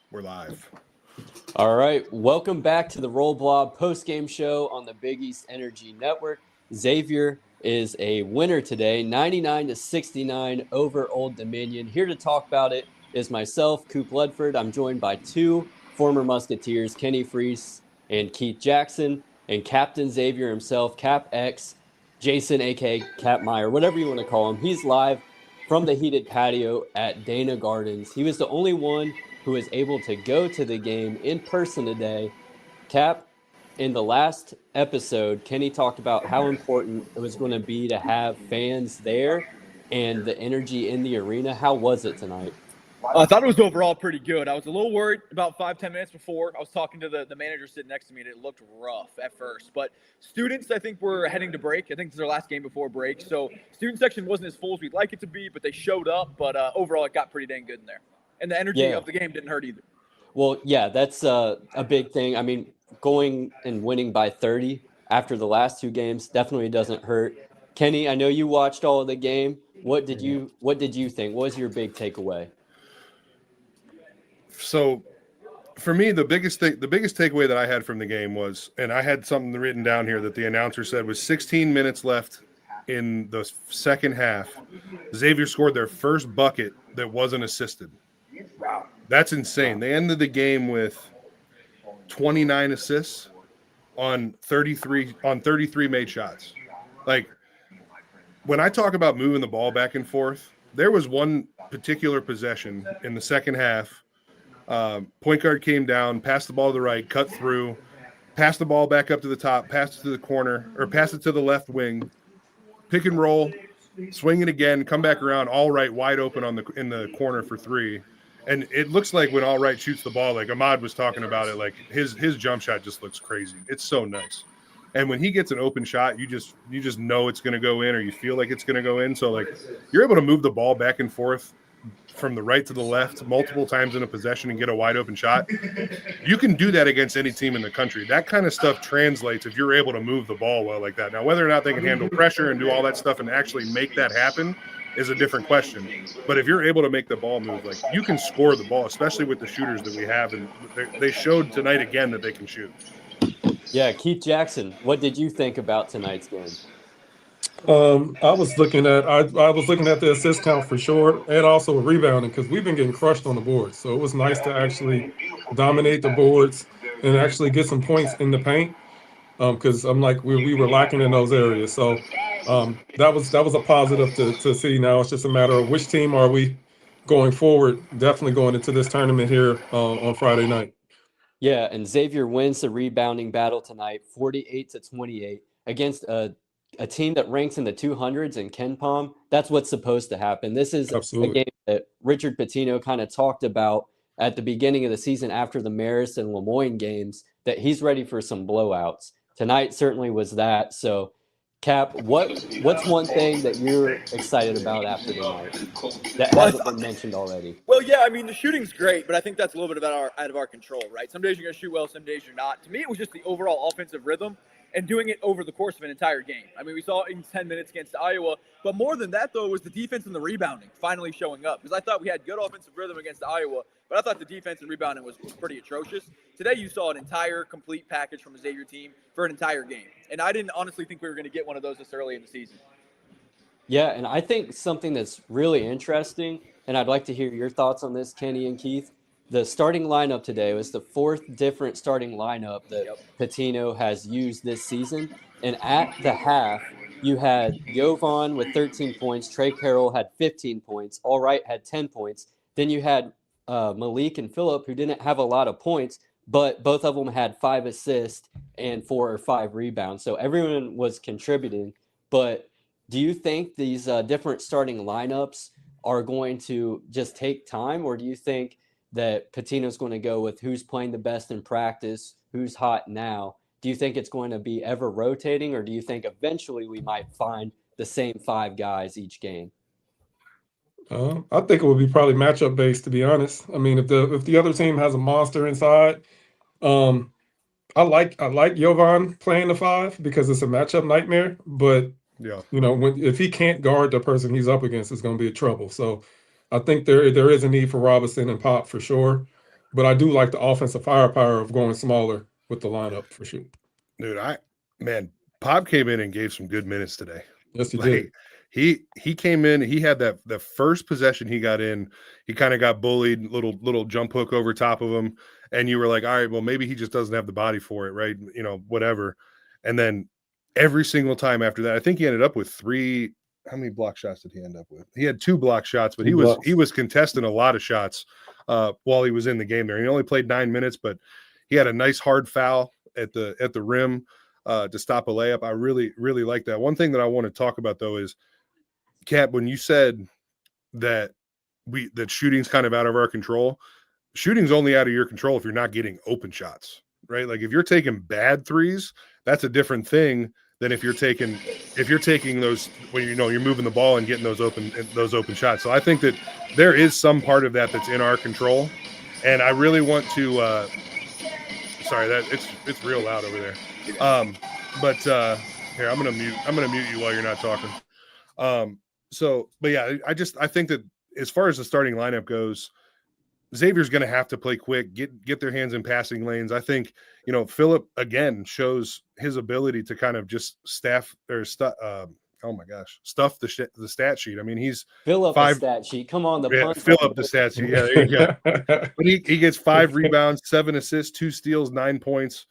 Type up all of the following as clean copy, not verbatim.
We're live. All right, welcome back to the Roll Blob postgame show on the Big East Energy Network. Xavier is a winner today, 99-69 over Old Dominion. Here to talk about it is myself, Coop Ledford. I'm joined by two former Musketeers, Kenny Freese and Keith Jackson, and Captain Xavier himself, Cap X, Jason, a.k.a. Cap Meyer, whatever you want to call him. He's live from the heated patio at Dana Gardens. He was the only one who is able to go to the game in person today. Cap, in the last episode, Kenny talked about how important it was going to be to have fans there and the energy in the arena. How was it tonight? I thought it was overall pretty good. I was a little worried about 5-10 minutes before. I was talking to the manager sitting next to me, and it looked rough at first. But students, I think, were heading to break. I think this is their last game before break. So student section wasn't as full as we'd like it to be, but they showed up. But overall, it got pretty dang good in there. And the energy of the game didn't hurt either. Well, yeah, that's a big thing. I mean, going and winning by 30 after the last two games definitely doesn't hurt. Kenny, I know you watched all of the game. What did you think? What was your big takeaway? So, for me, the biggest takeaway that I had from the game was, and I had something written down here that the announcer said was 16 minutes left in the second half. Xavier scored their first bucket that wasn't assisted. Wow. That's insane. They ended the game with 29 assists on 33 made shots. Like, when I talk about moving the ball back and forth, there was one particular possession in the second half. Point guard came down, passed the ball to the right, cut through, passed the ball back up to the top, passed it to the corner, or passed it to the left wing, pick and roll, swing it again, come back around, all right, wide open in the corner for three. And it looks like when All Right shoots the ball, like Ahmad was talking about it, like his jump shot just looks crazy. It's so nice. And when he gets an open shot, you just know it's going to go in, or you feel like it's going to go in. So, like, you're able to move the ball back and forth from the right to the left multiple times in a possession and get a wide open shot. You can do that against any team in the country. That kind of stuff translates if you're able to move the ball well like that. Now, whether or not they can handle pressure and do all that stuff and actually make that happen is a different question. But if you're able to make the ball move, like, you can score the ball, especially with the shooters that we have. And they showed tonight again that they can shoot. Yeah, Keith Jackson, what did you think about tonight's game? I was looking at the assist count for sure, and also rebounding, because we've been getting crushed on the boards. So it was nice to actually dominate the boards and actually get some points in the paint, because we were lacking in those areas. So that was a positive to see. Now it's just a matter of which team are we going forward. Definitely going into this tournament here on Friday night. Yeah, and Xavier wins the rebounding battle tonight, 48-28 against a team that ranks in the 200s in KenPom. That's what's supposed to happen. This is Absolutely a game that Richard Pitino kind of talked about at the beginning of the season after the Marist and Lemoyne games, that he's ready for some blowouts. Tonight certainly was that. So, Cap, what's one thing that you're excited about after tonight that hasn't been mentioned already? Well, yeah, I mean, the shooting's great, but I think that's a little bit out of our control, right? Some days you're going to shoot well, some days you're not. To me, it was just the overall offensive rhythm and doing it over the course of an entire game. I mean, we saw it in 10 minutes against Iowa, but more than that, though, was the defense and the rebounding finally showing up. Because I thought we had good offensive rhythm against Iowa, but I thought the defense and rebounding was pretty atrocious. Today, you saw an entire complete package from the Xavier team for an entire game. And I didn't honestly think we were going to get one of those this early in the season. Yeah, and I think something that's really interesting, and I'd like to hear your thoughts on this, Kenny and Keith. The starting lineup today was the fourth different starting lineup that Pitino has used this season. And at the half, you had Jovan with 13 points. Trey Carroll had 15 points. All Right had 10 points. Then you had Malik and Phillip, who didn't have a lot of points, but both of them had 5 assists and 4 or 5 rebounds. So everyone was contributing. But do you think these different starting lineups are going to just take time, or do you think that Pitino's going to go with who's playing the best in practice, who's hot now? Do you think it's going to be ever rotating, or do you think eventually we might find the same 5 guys each game? I think it would be probably matchup based, to be honest. I mean, if the other team has a monster inside, I like Jovan playing the 5 because it's a matchup nightmare. But yeah, if he can't guard the person he's up against, it's going to be a trouble. So I think there is a need for Robinson and Pop for sure. but I do like the offensive firepower of going smaller with the lineup for sure. Dude, Pop came in and gave some good minutes today. Yes, he Like did. he came in, he had the first possession he got in, he kind of got bullied, little jump hook over top of him, and you were like, all right, well, maybe he just doesn't have the body for it, right? You know, whatever. And then every single time after that, I think he ended up with 3. How many block shots did he end up with? He had 2 block shots, but he was contesting a lot of shots while he was in the game there. He only played 9 minutes, but he had a nice hard foul at the rim to stop a layup. I really, really like that. One thing that I want to talk about though is, Cap, when you said that shooting's kind of out of our control, shooting's only out of your control if you're not getting open shots, right? Like if you're taking bad threes, that's a different thing than if you're taking those when you're moving the ball and getting those open shots. So I think that there is some part of that that's in our control, and I really want to. Sorry, that it's real loud over there. But here I'm gonna mute you while you're not talking. But yeah, I think that as far as the starting lineup goes, Xavier's going to have to play quick, get their hands in passing lanes. I think, Phillip again shows his ability to kind of just stuff the stat sheet. I mean, he's fill up the stat sheet. Come on, fill up the stat sheet. Yeah, there you go. But he gets 5 rebounds, 7 assists, 2 steals, 9 points.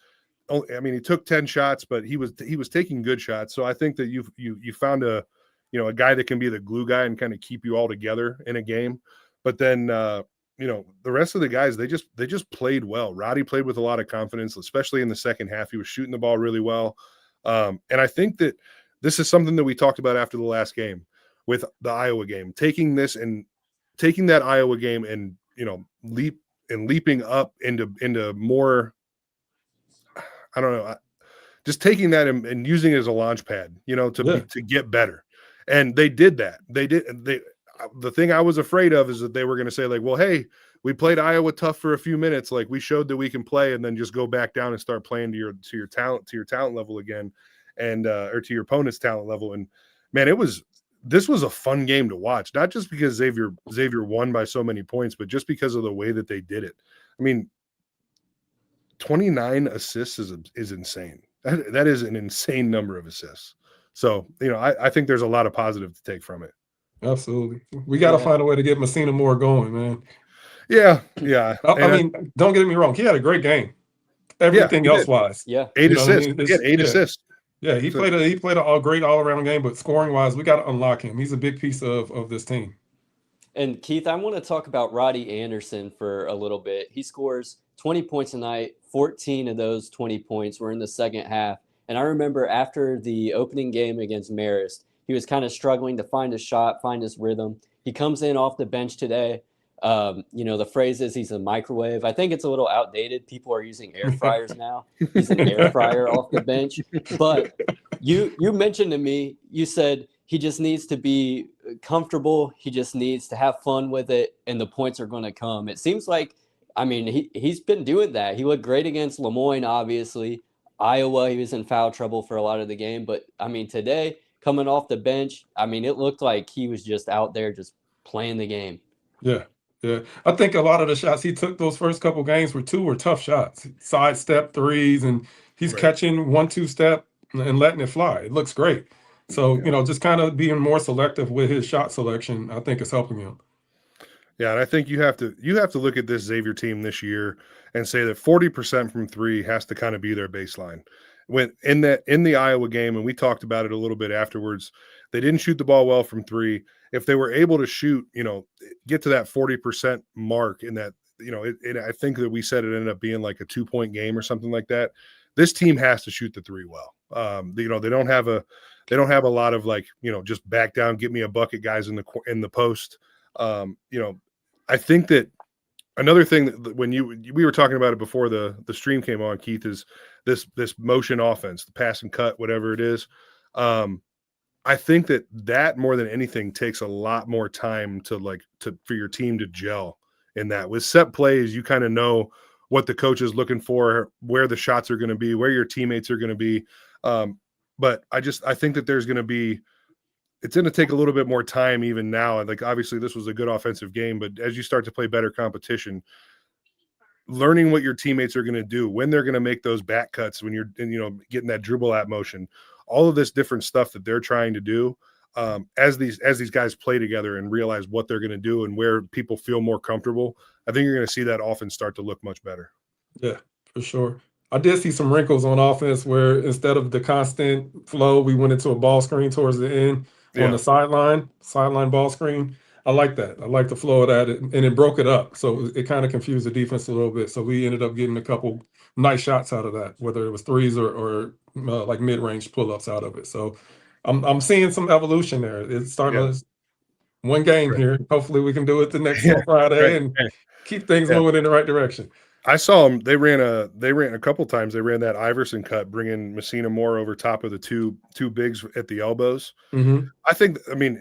I mean, he took 10 shots, but he was taking good shots. So I think that you found a guy that can be the glue guy and kind of keep you all together in a game. But then the rest of the guys, they just played well. Roddy played with a lot of confidence, especially in the second half. He was shooting the ball really well. And I think that this is something that we talked about after the last game with the Iowa game, taking that Iowa game and, leaping up into more, I don't know, just taking that and using it as a launch pad, to get better. And they did that. The thing I was afraid of is that they were going to say like, well, hey, we played Iowa tough for a few minutes. Like we showed that we can play, and then just go back down and start playing to your talent level again, and or to your opponent's talent level. And man, this was a fun game to watch, not just because Xavier won by so many points, but just because of the way that they did it. I mean, 29 assists is insane. That is an insane number of assists. So, I think there's a lot of positive to take from it. Absolutely. We got to find a way to get Messina Moore going, man. Yeah. I mean, don't get me wrong. He had a great game. Everything else wise. Yeah. 8 assists. He had 8 assists. Yeah, he played a great all-around game, but scoring wise, we got to unlock him. He's a big piece of this team. And Keith, I want to talk about Roddy Anderson for a little bit. He scores 20 points a night. 14 of those 20 points were in the second half. And I remember after the opening game against Marist, he was kind of struggling to find his shot, find his rhythm. He comes in off the bench today. The phrase is he's a microwave. I think it's a little outdated. People are using air fryers now. He's an air fryer off the bench. But you mentioned to me, you said he just needs to be comfortable. He just needs to have fun with it, and the points are going to come. It seems like, he's been doing that. He looked great against Lemoyne, obviously. Iowa, he was in foul trouble for a lot of the game. But, today, coming off the bench, it looked like he was just out there just playing the game. Yeah. I think a lot of the shots he took those first couple games were tough shots, sidestep threes, and he's catching 1-2 step and letting it fly. It looks great. So, just kind of being more selective with his shot selection, I think is helping him. Yeah, and I think you have to look at this Xavier team this year and say that 40% from 3 has to kind of be their baseline. When in the Iowa game, and we talked about it a little bit afterwards, they didn't shoot the ball well from 3. If they were able to shoot, get to that 40% mark in that, I think that we said it ended up being like a 2-point game or something like that. This team has to shoot the 3 well. They don't have a lot of like, just back down, get me a bucket guys in the post. I think that another thing that when we were talking about it before the stream came on, Keith, is this motion offense, the pass and cut, whatever it is. I think that more than anything takes a lot more time for your team to gel in that. With set plays, you kind of know what the coach is looking for, where the shots are going to be, where your teammates are going to be. But I think that it's going to take a little bit more time even now. Like, obviously this was a good offensive game, but as you start to play better competition, learning what your teammates are going to do, when they're going to make those back cuts, when you're, getting that dribble at motion, all of this different stuff that they're trying to do. As these guys play together and realize what they're going to do and where people feel more comfortable, I think you're going to see that offense start to look much better. Yeah, for sure. I did see some wrinkles on offense where instead of the constant flow, we went into a ball screen towards the end on the sideline ball screen. I like that. I like the flow of that, and it broke it up. So it kind of confused the defense a little bit. So we ended up getting a couple nice shots out of that, whether it was threes or like mid-range pull-ups out of it. So I'm seeing some evolution there. It's starting to one game here. Hopefully we can do it the next on Friday and keep things moving in the right direction. I saw them. They ran a couple times. They ran that Iverson cut, bringing Messina Moore over top of the two bigs at the elbows. Mm-hmm.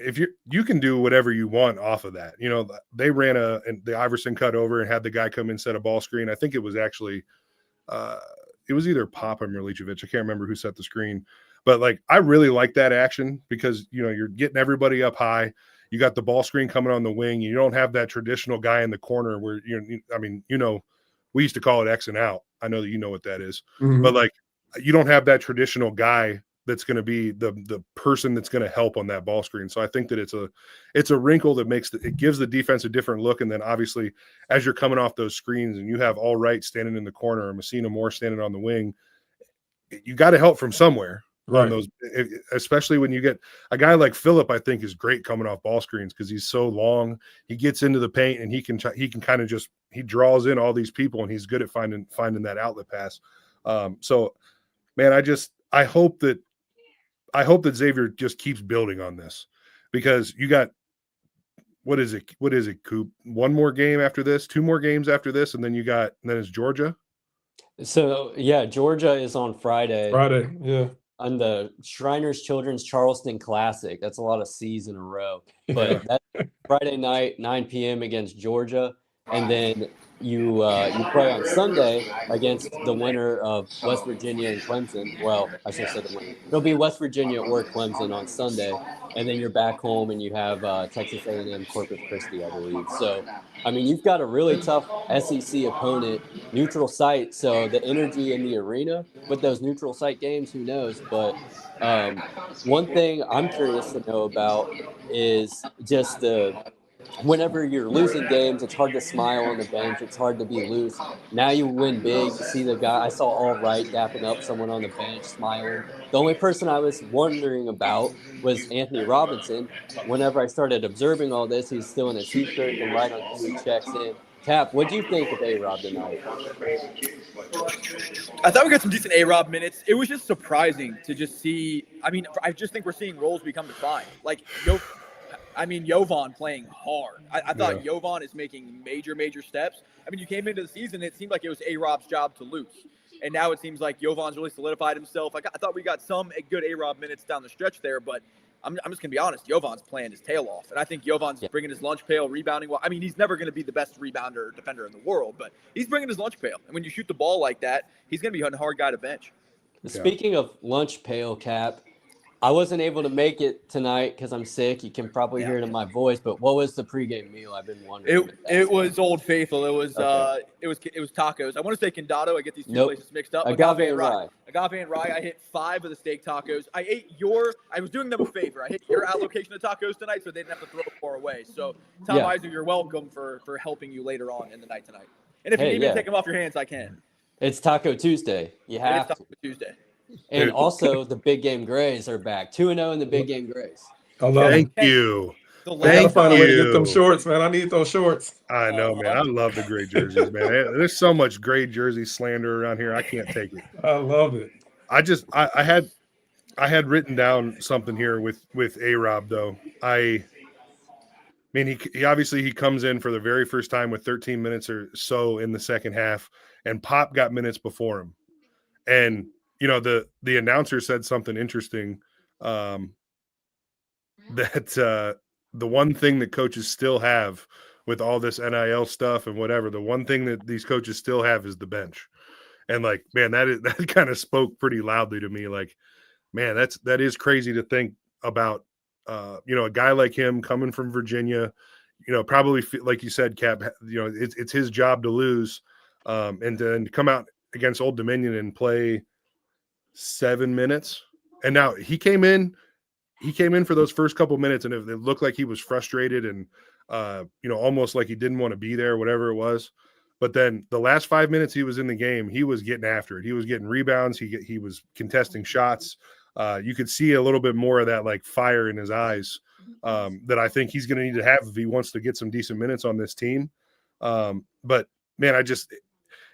If you can do whatever you want off of that. They ran the Iverson cut over and had the guy come in, set a ball screen. I think it was actually it was either Papa or Milicevic. I can't remember who set the screen, but I really like that action because you're getting everybody up high. You got the ball screen coming on the wing. You don't have that traditional guy in the corner where we used to call it X and out. I know that you know what that is, but you don't have that traditional guy that's going to be the person that's going to help on that ball screen. So I think that it's a wrinkle that it gives the defense a different look. And then obviously as you're coming off those screens and you have All Right standing in the corner or Messina Moore standing on the wing, you got to help from somewhere. Right. On those, especially when you get a guy like Phillip, I think is great coming off ball screens because he's so long. He gets into the paint and he can kind of he draws in all these people and he's good at finding that outlet pass. So, man, I hope that Xavier just keeps building on this because you got what is it, Coop? One more game after this, 2 more games after this, and then it's Georgia. So yeah, Georgia is on Friday. Yeah. On the Shriners Children's Charleston Classic. That's a lot of C's in a row. But that's Friday night, 9 p.m. against Georgia. And then you play on Sunday against the winner of West Virginia and Clemson. Well, I should say the winner. It'll be West Virginia or Clemson on Sunday. And then you're back home and you have Texas A&M Corpus Christi, I believe. So, you've got a really tough SEC opponent, neutral site. So the energy in the arena with those neutral site games, who knows? But one thing I'm curious to know about is just whenever you're losing games, it's hard to smile on the bench. It's hard to be loose. Now you win big. You see the guy. I saw All Right dapping up someone on the bench, smiling. The only person I was wondering about was Anthony Robinson. Whenever I started observing all this, he's still in a T-shirt and right on cue he checks in. Cap, what do you think of A-Rob tonight? I thought we got some decent A-Rob minutes. It was just surprising to just see. I just think we're seeing roles become defined. Jovan playing hard. I thought Jovan is making major steps. You came into the season, it seemed like it was A-Rob's job to lose. And now it seems like Jovan's really solidified himself. I thought we got some good A-Rob minutes down the stretch there, but I'm just going to be honest. Jovan's playing his tail off. And I think Jovan's bringing his lunch pail, rebounding. Well, he's never going to be the best rebounder or defender in the world, but he's bringing his lunch pail. And when you shoot the ball like that, he's going to be a hard guy to bench. Speaking of lunch pail, Cap, I wasn't able to make it tonight because I'm sick. You can probably hear it in my voice. But what was the pregame meal? I've been wondering. It was Old Faithful. It was tacos. I want to say condado. I get these two places mixed up. Agave and rye. Agave and rye. I hit 5 of the steak tacos. I was doing them a favor. I hit your allocation of tacos tonight, so they didn't have to throw it far away. So Tom Iser, you're welcome for helping you later on in the night tonight. And if you need me to take them off your hands, I can. It's Taco Tuesday. You have Taco Tuesday. And also, the Big Game Grays are back. 2-0 in the Big Game Grays. I love Thank you. I gotta find a way to get them shorts, man. I need those shorts. I know, man. I love the gray jerseys, man. There's so much gray jersey slander around here. I can't take it. I love it. I had written down something here with A-Rob, though. He obviously comes in for the very first time with 13 minutes or so in the second half, and Pop got minutes before him. And the announcer said something interesting, that the one thing that coaches still have with all this NIL stuff and whatever, the one thing that these coaches still have is the bench. And that kind of spoke pretty loudly to me. That is crazy to think about, a guy like him coming from Virginia, probably like you said, Cap, it's his job to lose. and then come out against Old Dominion and play 7 minutes. And now he came in for those first couple minutes, and it looked like he was frustrated and almost like he didn't want to be there, whatever it was. But then the last 5 minutes he was in the game, he was getting after it. He was getting rebounds. He was contesting shots. You could see a little bit more of that like fire in his eyes that I think he's going to need to have if he wants to get some decent minutes on this team. But man,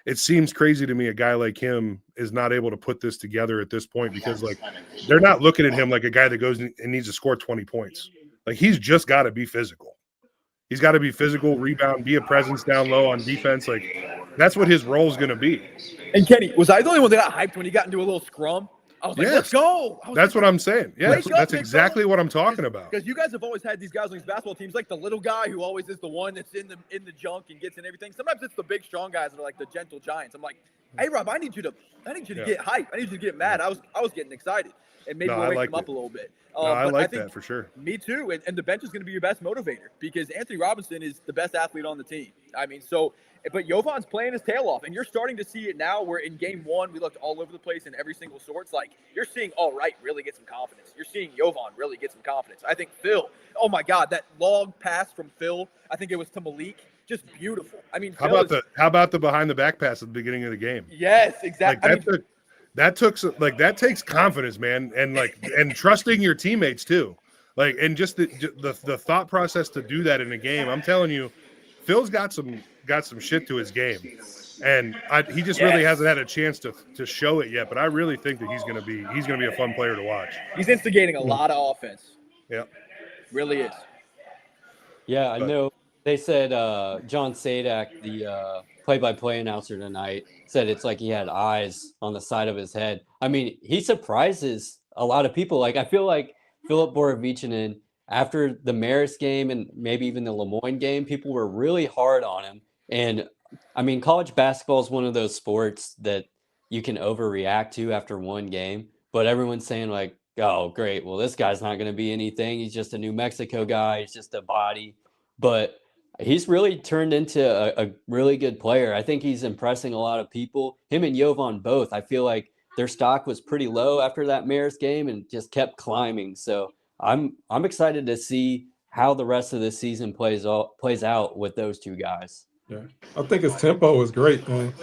it seems crazy to me a guy like him is not able to put this together at this point, because like they're not looking at him like a guy that goes and needs to score 20 points. Like he's just got to be physical. He's got to be physical, rebound, be a presence down low on defense. Like that's what his role is going to be. And Kenny, was I the only one that got hyped when he got into a little scrum? I was like, Yes. let's go. That's what I'm saying. Yeah, Wake up, that's big exactly fella. what I'm talking about. Because you guys have always had these guys on these basketball teams, like the little guy who always is the one that's in the junk and gets in everything. Sometimes it's the big, strong guys that are like the gentle giants. I'm like, hey, Rob, I need you to get hype. I need you to get mad. I was getting excited, and maybe we'll wake him up a little bit. I but like think, that for sure. Me too. And the bench is going to be your best motivator, because Anthony Robinson is the best athlete on the team. I mean, but Jovan's playing his tail off, and you're starting to see it now where in game one, we looked all over the place in every single sorts. Like, you're seeing All Right really get some confidence. You're seeing Jovan really get some confidence. I think Phil, oh my God, that long pass from Phil, I think it was to Malik, just beautiful. I mean, how about the behind the back pass at the beginning of the game? Yes, exactly. Like that takes confidence, man, and trusting your teammates too. Like, and just the thought process to do that in a game. I'm telling you, Phil's got some shit to his game, and he just really hasn't had a chance to show it yet. But I really think that he's gonna be a fun player to watch. He's instigating a lot of offense. Yeah, really is. Yeah, I know. They said John Sadak, the play-by-play announcer tonight, said it's like he had eyes on the side of his head. I mean, he surprises a lot of people. Like, I feel like Philip Borovichinen, after the Marist game and maybe even the Lemoyne game, people were really hard on him. And, I mean, college basketball is one of those sports that you can overreact to after one game. But everyone's saying, like, oh, great, well, this guy's not going to be anything. He's just a New Mexico guy. He's just a body. But he's really turned into a really good player. I think he's impressing a lot of people. Him and Jovan both. I feel like their stock was pretty low after that Marist game and just kept climbing. So I'm excited to see how the rest of the season plays out with those two guys. Yeah, I think his tempo is great, man.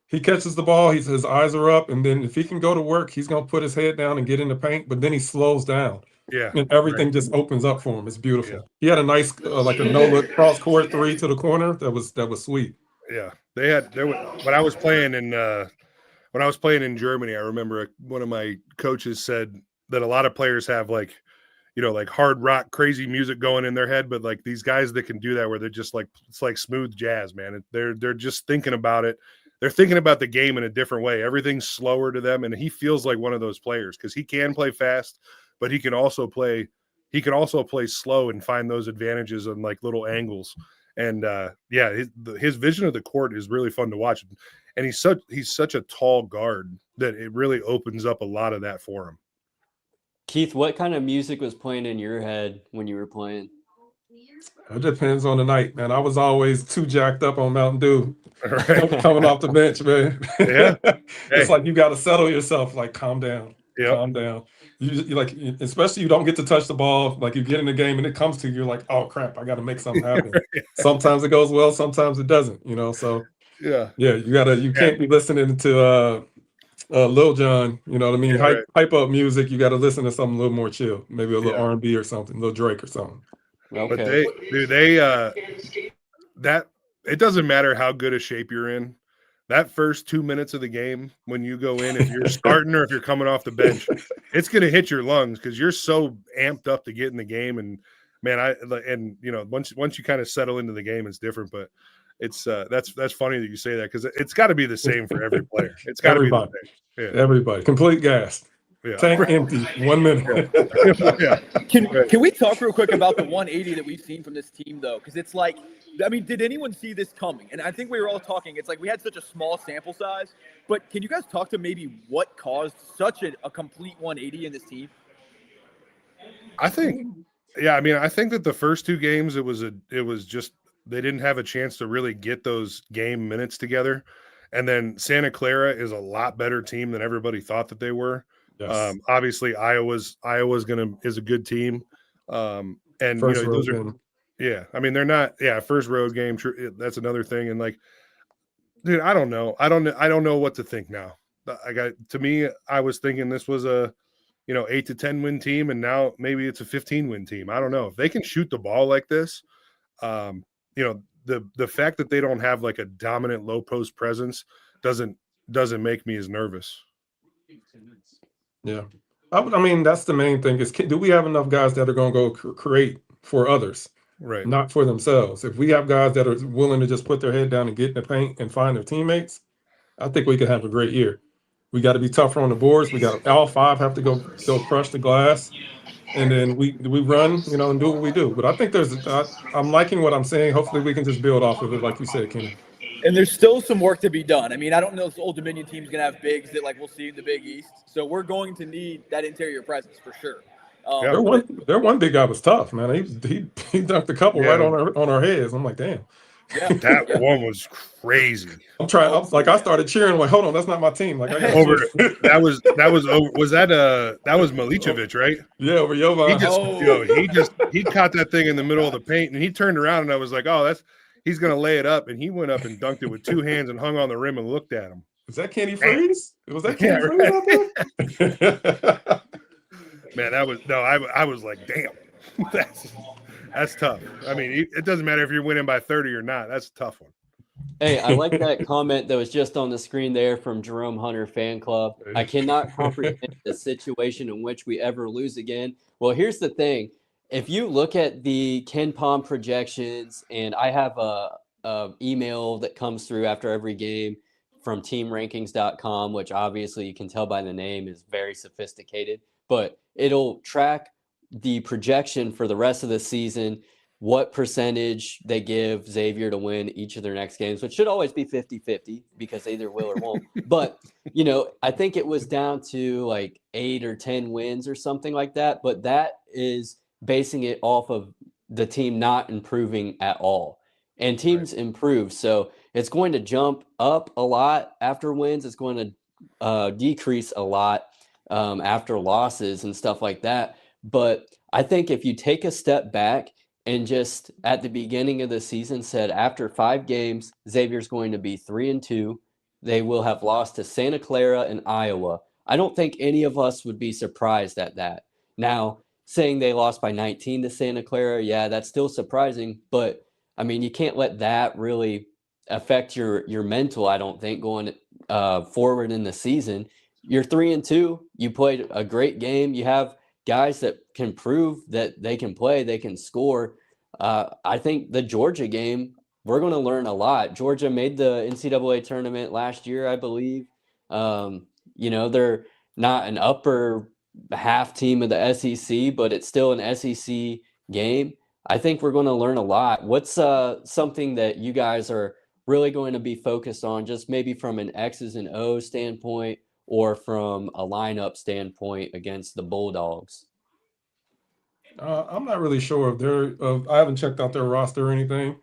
He catches the ball, his eyes are up, and then if he can go to work, he's gonna put his head down and get in the paint. But then he slows down. Yeah, and everything just opens up for him. It's beautiful. Yeah. He had a nice like a no-look cross-court three to the corner. That was sweet. Yeah, when I was playing in Germany, I remember one of my coaches said that a lot of players have like hard rock, crazy music going in their head, but like these guys that can do that, where they're just like, it's like smooth jazz, man. They're just thinking about it. They're thinking about the game in a different way. Everything's slower to them, and he feels like one of those players because he can play fast, but he can also play slow and find those advantages on like little angles. And his vision of the court is really fun to watch. And he's such a tall guard that it really opens up a lot of that for him. Keith, what kind of music was playing in your head when you were playing? It depends on the night, man. I was always too jacked up on Mountain Dew coming off the bench, man. Yeah, It's like you got to settle yourself. Like, calm down, calm down. You like, especially you don't get to touch the ball. Like, you get in the game and it comes to you, you're like, oh crap, I got to make something happen. Sometimes it goes well, sometimes it doesn't. So you can't be listening to Lil Jon. You know what I mean? Hype up music. You got to listen to something a little more chill, maybe a little R&B or something, a little Drake or something. Okay. But it doesn't matter how good a shape you're in. That first 2 minutes of the game, when you go in, if you're starting or if you're coming off the bench, it's going to hit your lungs because you're so amped up to get in the game. And man, once you kind of settle into the game, it's different. But it's that's funny that you say that because it's got to be the same for every player. It's got to be the same. Yeah. Everybody, complete gas. Yeah. Tank empty. 1 minute. Can we talk real quick about the 180 that we've seen from this team, though? Because it's like, I mean, did anyone see this coming? And I think we were all talking. It's like we had such a small sample size. But can you guys talk to maybe what caused such a complete 180 in this team? I think that the first two games it was just they didn't have a chance to really get those game minutes together. And then Santa Clara is a lot better team than everybody thought that they were. Yes. Obviously, Iowa's is a good team. And First you know, road those are game. yeah. I mean, they're not first road game. That's another thing. And like, dude, I don't know. I don't know what to think now. To me, I was thinking this was a 8 to 10 win team, and now maybe it's a 15 win team. I don't know if they can shoot the ball like this. The fact that they don't have like a dominant low post presence doesn't make me as nervous. Yeah. I mean, that's the main thing is, do we have enough guys that are going to go create for others, Right. not for themselves? If we have guys that are willing to just put their head down and get in the paint and find their teammates, I think we could have a great year. We got to be tougher on the boards. We got all five have to go crush the glass, and then we run, and do what we do. But I think I'm liking what I'm saying. Hopefully, we can just build off of it, like you said, Kenny. And there's still some work to be done. I mean, I don't know if the Old Dominion team's going to have bigs that we'll see in the Big East. So we're going to need that interior presence for sure. Their one big guy was tough, man. He dunked a couple right on our heads. I'm like, damn. Yeah, that one was crazy. I started cheering. Like, hold on, that's not my team. Like, I got over. that was Milicevic, right? Yeah, over Jovan. He caught that thing in the middle of the paint, and he turned around, and I was like, oh, he's gonna lay it up, and he went up and dunked it with two hands and hung on the rim and looked at him. Is that Kenny Freeze? Was that Kenny Freeze out there? Man, I was like, damn, that's tough. I mean, it doesn't matter if you're winning by 30 or not. That's a tough one. Hey, I like that comment that was just on the screen there from Jerome Hunter Fan Club. I cannot comprehend the situation in which we ever lose again. Well, here's the thing. If you look at the KenPom projections, and I have a email that comes through after every game from teamrankings.com, which obviously you can tell by the name is very sophisticated, but it'll track the projection for the rest of the season, what percentage they give Xavier to win each of their next games, which should always be 50-50 because they either will or won't. But, I think it was down to like 8 or 10 wins or something like that. But that is basing it off of the team not improving at all. And teams improve. So it's going to jump up a lot after wins. It's going to decrease a lot after losses and stuff like that. But I think if you take a step back and just at the beginning of the season said after 5 games, Xavier's going to be 3-2. They will have lost to Santa Clara and Iowa. I don't think any of us would be surprised at that. Now, saying they lost by 19 to Santa Clara, yeah, that's still surprising. But, I mean, you can't let that really affect your mental, I don't think, going forward in the season. You're 3-2. You played a great game. You have guys that can prove that they can play, they can score. I think the Georgia game, we're going to learn a lot. Georgia made the NCAA tournament last year, I believe. They're not an upper half team of the SEC, but it's still an SEC game. I think we're going to learn a lot. What's something that you guys are really going to be focused on, just maybe from an X's and O's standpoint, or from a lineup standpoint against the Bulldogs? I'm not really sure if I haven't checked out their roster or anything.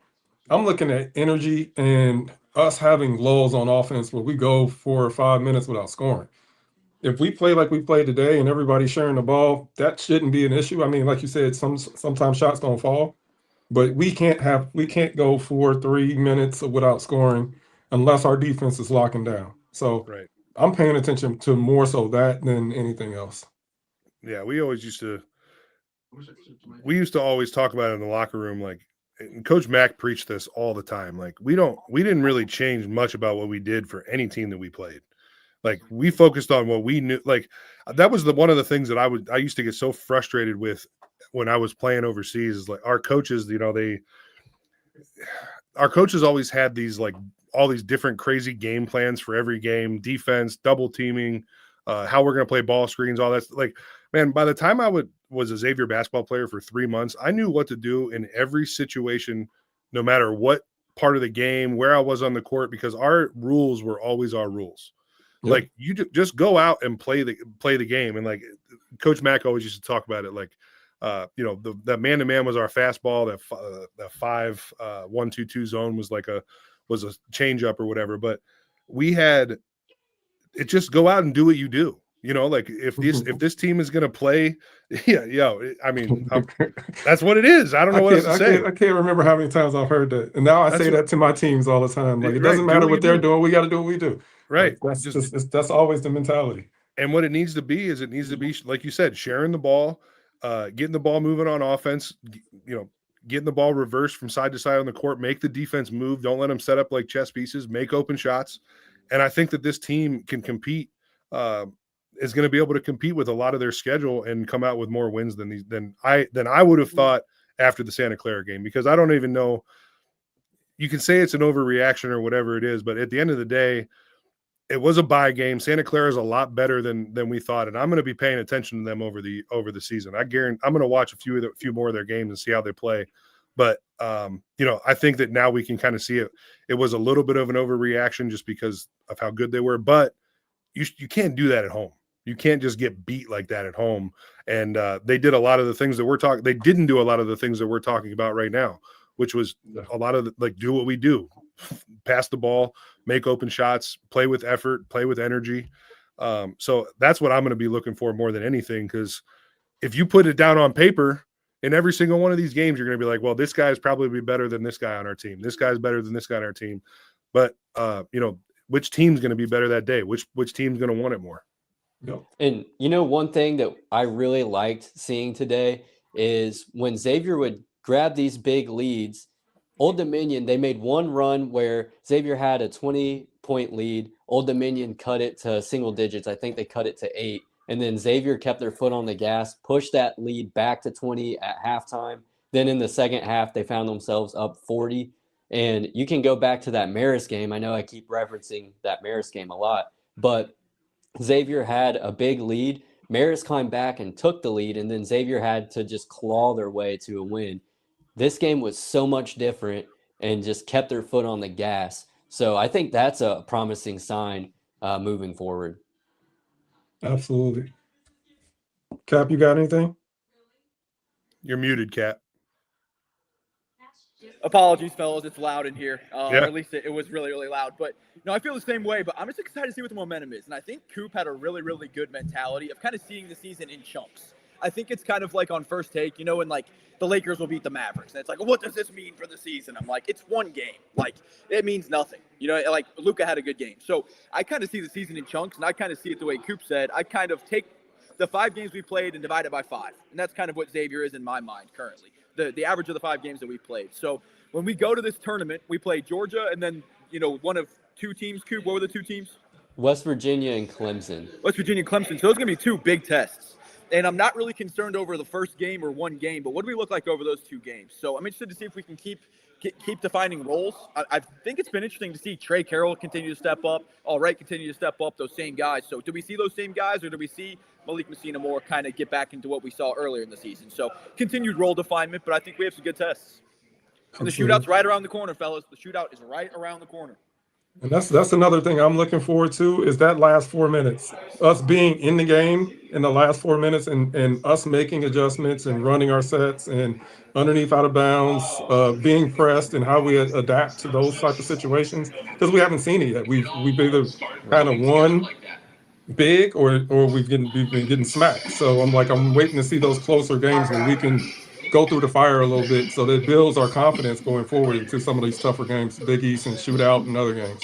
I'm looking at energy and us having lulls on offense where we go 4 or 5 minutes without scoring. If we play like we played today and everybody's sharing the ball, that shouldn't be an issue. I mean, like you said, sometimes shots don't fall, but we can't go 3 minutes without scoring unless our defense is locking down. So I'm paying attention to more so that than anything else. Yeah, we used to always talk about it in the locker room, like, and Coach Mack preached this all the time. Like, we didn't really change much about what we did for any team that we played. Like, we focused on what we knew. Like, that was one of the things that I used to get so frustrated with when I was playing overseas, is like our coaches, our coaches always had these, like, all these different crazy game plans for every game, defense, double teaming, how we're going to play ball screens, all that. Like, man, by the time I was a Xavier basketball player for 3 months, I knew what to do in every situation, no matter what part of the game, where I was on the court, because our rules were always our rules. Yep. Like, you just go out and play the game. And like Coach Mack always used to talk about it, like, The man-to-man was our fastball. That 5-1-2-2 zone was was a change-up or whatever. But we had it just go out and do what you do. Like if this team is going to play, that's what it is. I don't know what else to say. I can't remember how many times I've heard that. And now I say that to my teams all the time. Like, it doesn't matter what they're doing. We got to do what we do. Right. Like, that's always the mentality. And what it needs to be is like you said, sharing the ball, getting the ball moving on offense, getting the ball reversed from side to side on the court, make the defense move. Don't let them set up like chess pieces, make open shots. And I think that this team can compete, is going to be able to compete with a lot of their schedule and come out with more wins than I would have thought after the Santa Clara game, because I don't even know. You can say it's an overreaction or whatever it is, but at the end of the day, it was a bye game. Santa Clara is a lot better than we thought, and I'm going to be paying attention to them over the season. I guarantee I'm going to watch a few more of their games and see how they play. But I think that now we can kind of see it. It was a little bit of an overreaction just because of how good they were, but you can't do that at home. You can't just get beat like that at home. And they did a lot of the things that we're talking. They didn't do a lot of the things that we're talking about right now, which was a lot of do what we do, pass the ball, make open shots, play with effort, play with energy. So that's what I'm going to be looking for more than anything, because if you put it down on paper in every single one of these games, you're going to be like, well, this guy is probably better than this guy on our team. This guy's better than this guy on our team. But, which team's going to be better that day? Which team's going to want it more? Yep. And one thing that I really liked seeing today is when Xavier would grab these big leads, Old Dominion, they made one run where Xavier had a 20-point lead. Old Dominion cut it to single digits. I think they cut it to 8. And then Xavier kept their foot on the gas, pushed that lead back to 20 at halftime. Then in the second half, they found themselves up 40. And you can go back to that Marist game. I know I keep referencing that Marist game a lot, but Xavier had a big lead. Marist climbed back and took the lead, and then Xavier had to just claw their way to a win. This game was so much different and just kept their foot on the gas. So I think that's a promising sign moving forward. Absolutely. Cap, you got anything? You're muted, Cap. Apologies, fellas. It's loud in here. Yeah. At least it was really, really loud. But I feel the same way. But I'm just excited to see what the momentum is. And I think Coop had a really, really good mentality of kind of seeing the season in chunks. I think it's kind of like on First Take, when like the Lakers will beat the Mavericks. And it's like, well, what does this mean for the season? I'm like, it's one game. Like, it means nothing. Like Luka had a good game. So I kind of see the season in chunks, and I kind of see it the way Coop said. I kind of take the 5 games we played and divide it by 5. And that's kind of what Xavier is in my mind currently. The average of the 5 games that we played. So when we go to this tournament, we play Georgia and then, one of 2 teams. Coop, what were the 2 teams? West Virginia and Clemson. West Virginia and Clemson. So those are going to be 2 big tests. And I'm not really concerned over the first game or one game, but what do we look like over those 2 games? So I'm interested to see if we can keep defining roles. I think it's been interesting to see Trey Carroll continue to step up, All Right continue to step up, those same guys. So do we see those same guys, or do we see Malik Messina more kind of get back into what we saw earlier in the season? So continued role definement, but I think we have some good tests. And the shootout's right around the corner, fellas. The shootout is right around the corner. And that's another thing I'm looking forward to, is that last 4 minutes, us being in the game in the last 4 minutes, and us making adjustments and running our sets and underneath out of bounds, being pressed, and how we adapt to those type of situations, because we haven't seen it yet. We've either kind of won big or we've been getting smacked. So I'm waiting to see those closer games where we can go through the fire a little bit, so that it builds our confidence going forward into some of these tougher games, Big East and shootout and other games.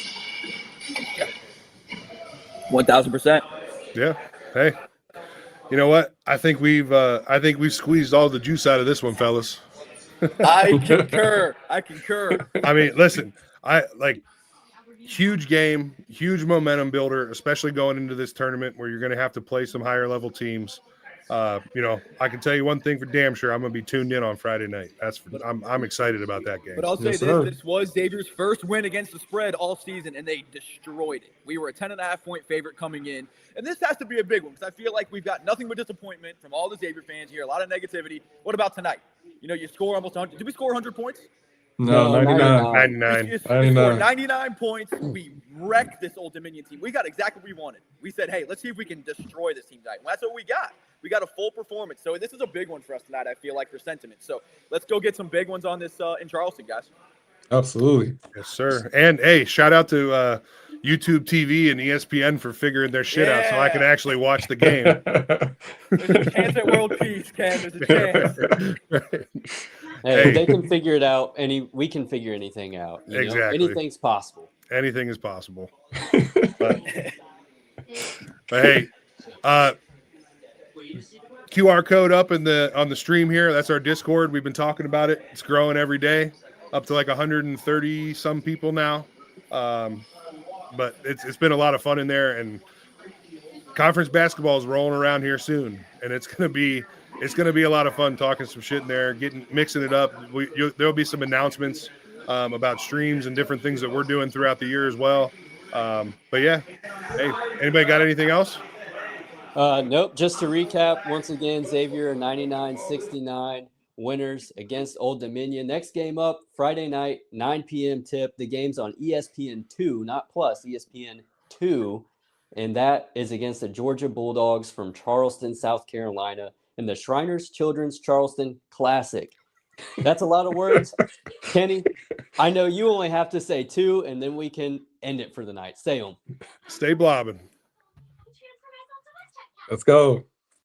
1,000%. Yeah. Hey, you know what? I think we've squeezed all the juice out of this one, fellas. I concur. I mean, listen, huge game, huge momentum builder, especially going into this tournament where you're going to have to play some higher level teams. I can tell you one thing for damn sure. I'm going to be tuned in on Friday night. I'm excited about that game. But I'll say this was Xavier's first win against the spread all season, and they destroyed it. We were a 10.5-point favorite coming in, and this has to be a big one, because I feel like we've got nothing but disappointment from all the Xavier fans here, a lot of negativity. What about tonight? You score almost 100. Did we score 100 points? No, 99. 99. We scored 99 points. We wrecked this Old Dominion team. We got exactly what we wanted. We said, hey, let's see if we can destroy this team tonight. Well, that's what we got. We got a full performance. So this is a big one for us tonight, I feel like, for sentiment. So let's go get some big ones on this in Charleston, guys. Absolutely. Yes, sir. And hey, shout out to YouTube TV and ESPN for figuring their shit out so I can actually watch the game. There's a chance at world peace, Ken. There's a chance. Hey, if they can figure it out, we can figure anything out. You know? Exactly. Anything's possible. Anything is possible. But hey, QR code up on the stream here. That's our Discord. We've been talking about it. It's growing every day, up to like 130 some people now. But it's been a lot of fun in there, and conference basketball is rolling around here soon, and it's gonna be a lot of fun talking some shit in there, mixing it up. There'll be some announcements about streams and different things that we're doing throughout the year as well. But yeah, hey, anybody got anything else? Nope. Just to recap, once again, Xavier 99-69 winners against Old Dominion. Next game up Friday night, 9 p.m. tip. The game's on ESPN2, not Plus, ESPN2, and that is against the Georgia Bulldogs from Charleston, South Carolina, in the Shriners Children's Charleston Classic. That's a lot of words. Kenny, I know you only have to say 2, and then we can end it for the night. Say them. Stay blobbing. Let's go.